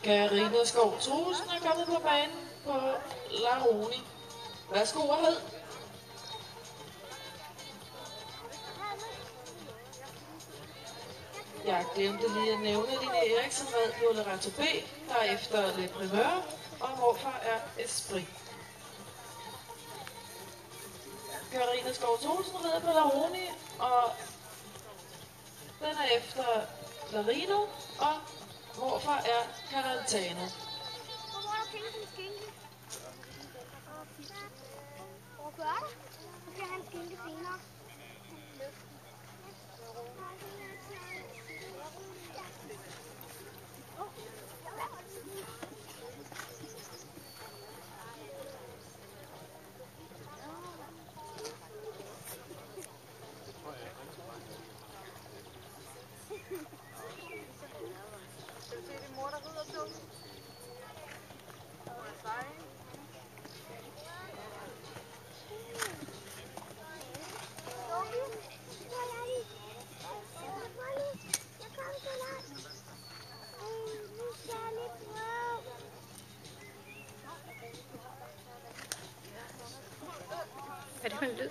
Karina Skov Troelsen er kommet på banen på Laroni. Værsgo og red. Jeg glemte lige at nævne Line Eriksen red på Loretto B, der er efter Le Primeur, og morfar er Esprit. Karina Skov Troelsen red på Laroni, og den er efter Larino, og morfar er Carantano. Hvor er der penge til en skinke? Hvor gør det? Så skal jeg have en skinke senere. Skal du se, det er mor, der rider tungen? Er det en lyd?